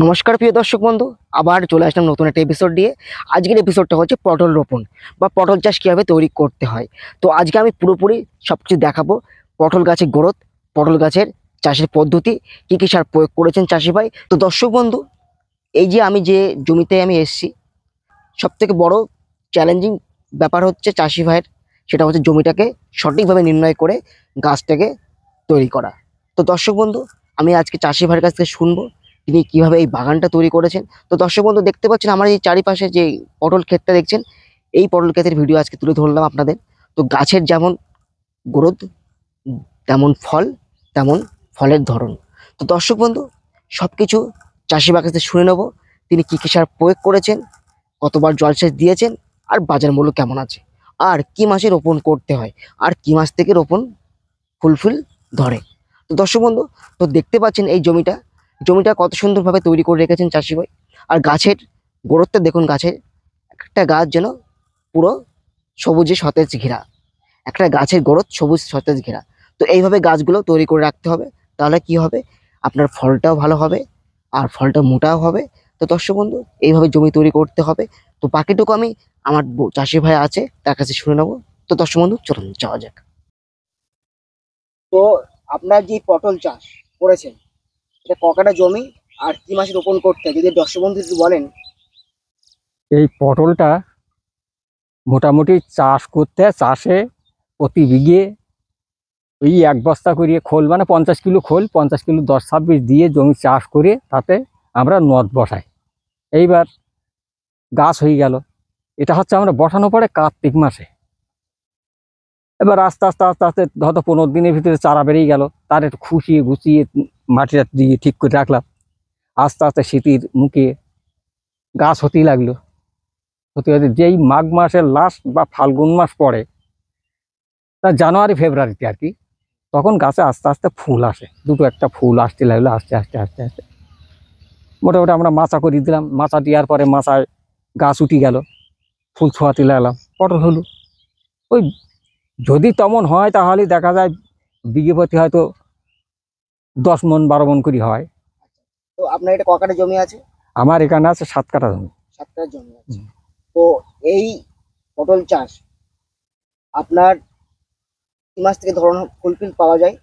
নমস্কার প্রিয় দর্শক বন্ধু, আবার চলে আসলাম নতুন একটা এপিসোড দিয়ে। আজকের এপিসোডটা হচ্ছে পটল রোপণ বা পটল চাষ কীভাবে তৈরি করতে হয়। তো আজকে আমি পুরোপুরি সব কিছু দেখাবো। পটল গাছের গ্রোথ, পটল গাছের চাষের পদ্ধতি, কী কী সার প্রয়োগ করেছেন চাষি ভাই। তো দর্শক বন্ধু, এই যে আমি যে জমিতে আমি এসেছি, সবথেকে বড় চ্যালেঞ্জিং ব্যাপার হচ্ছে চাষি ভাইয়ের, সেটা হচ্ছে জমিটাকে সঠিকভাবে নির্ণয় করে গাছটাকে তৈরি করা। তো দর্শক বন্ধু, আমি আজকে চাষি ভাইয়ের কাছ থেকে শুনবো তিনি কিভাবে এই বাগানটা তৈরি করেছেন। তো দর্শক বন্ধু, দেখতে পাচ্ছেন আমার এই চারিপাশে যে পটল ক্ষেতটা দেখছেন, এই পটল ক্ষেতের ভিডিও আজকে তুলে ধরলাম আপনাদের। তো গাছের যেমন গ্রোথ, তেমন ফল, তেমন ফলের ধরন। তো দর্শক বন্ধু, সব কিছু চাষি ভাইয়ের কাছ থেকে শুনে নেবো। তিনি কী কী সার প্রয়োগ করেছেন, কতবার জলসেচ দিয়েছেন, আর বাজার মূল্য কেমন আছে, আর কি মাসে রোপণ করতে হয়, আর কি মাস থেকে রোপণ ফুল ধরে। তো দর্শক বন্ধু, তো দেখতে পাচ্ছেন এই জমিটা কত সুন্দরভাবে তৈরি করে রেখেছেন চাষি ভাই। আর গাছের গ্রোথটা দেখুন, গাছের একটা গাছ যেন পুরো সবুজে সতেজ ঘেরা, একটা গাছের গ্রোথ সবুজ সতেজ ঘেরা। তো এইভাবে গাছগুলো তৈরি করে রাখতে হবে, তাহলে কি হবে, আপনার ফলটাও ভালো হবে আর ফলটা মোটাও হবে। তো দর্শক বন্ধু, এইভাবে জমি তৈরি করতে হবে। তো বাকিটুকু আমি আমার চাষি ভাই আছে তার কাছে শুনে নেবো। তো দর্শক বন্ধু, চলুন যাওয়া যাক। তো আপনার যে পটল চাষ করেছেন, এটা ককাটা জমি আর কি মাসে রোপণ করতে হয়, যদি দর্শক বন্ধু একটু বলেন। এই পটলটা মোটামুটি চাষে প্রতি বিঘে ওই 1 বস্তা করিয়ে খোল, মানে 50 কিলো খোল, 50 কিলো 10-26 দিয়ে জমি চাষ করে তাতে আমরা নদ বসাই। এইবার গাছ হয়ে গেল। এটা হচ্ছে আমরা বসানো পরে কার্তিক মাসে। এবার আস্তে আস্তে আস্তে আস্তে হয়তো 15 দিনের ভিতরে চারা বেরিয়ে গেল, তার একটু খুশিয়ে গুছিয়ে মাটিটা দিয়ে ঠিক করে রাখলাম। আস্তে আস্তে শীতের মুখে গাছ হতেই লাগলো। হতে হতে যেই মাঘ মাসের লাস্ট বা ফাল্গুন মাস পড়ে, তা জানুয়ারি ফেব্রুয়ারিতে আর কি, তখন গাছে আস্তে আস্তে ফুল আসে। দুটো একটা ফুল আসতে লাগলো, আস্তে আস্তে আস্তে আস্তে মোটামুটি আমরা মাচা করে দিলাম। মাচা দেওয়ার পরে মাচায় গাছ উঠে গেল, ফুল ছোঁয়াতে লাগলাম, পটল হলো। ওই যদি তেমন হয় তাহলে দেখা যায় বিঘে প্রতি হয়তো 10 মণ 12 মণ করে হয়। তো আপনার এটা ককাটা জমি আছে? আমার এখানে আছে 7 কাঠা জমি। 7 কাঠা জমি আছে। তো এই পটল চাষ আপনার কি মাস থেকে ধরুন ফুল পাওয়া যায়?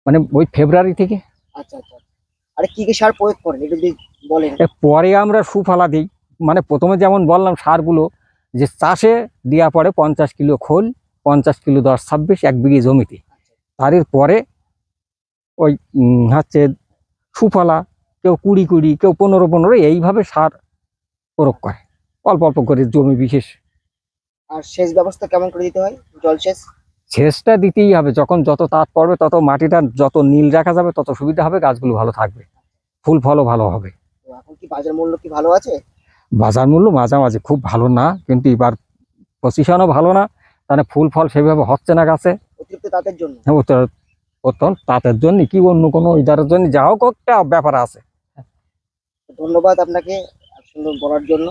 মানে ওই ফেব্রুয়ারি থেকে। আচ্ছা আচ্ছা। আর কি কি সার প্রয়োগ করেন এটা যদি বলেন। পরে আমরা সুফলা দিই। মানে প্রথমে যেমন বললাম সারগুলো, যে চাষে দেওয়া পরে 50 কিলো খোল, 50 কিলো 10-26 1 বিঘে জমিতে। তার পরে ওই হচ্ছে সুফলা, কেউ 20-20, কেউ 15-15, এইভাবে সার প্রয়োগ করে অল্প অল্প করে জমি বিশেষ। আর সেচ ব্যবস্থা কেমন করে দিতে হয়, জলসেচ? সেচটা দিতেই হবে। যখন যত তাপ পড়বে তত মাটিটা যত নীল রাখা যাবে তত সুবিধা হবে, গাছগুলো ভালো থাকবে, ফুল ফলও ভালো হবে। তো এখন কি বাজার মূল্য কি ভালো আছে? বাজার মূল্য মাঝামাঝি, খুব ভালো না, কিন্তু এবার পজিশনও ভালো না, তাহলে ফুল ফল সেভাবে হচ্ছে না গাছে। অতিরিক্ত তাপের জন্য? তাদের জন্য কি অন্য কোনো ইদারের জন্য যা হোক একটা ব্যাপার আছে। ধন্যবাদ আপনাকে সুন্দর বলার জন্য।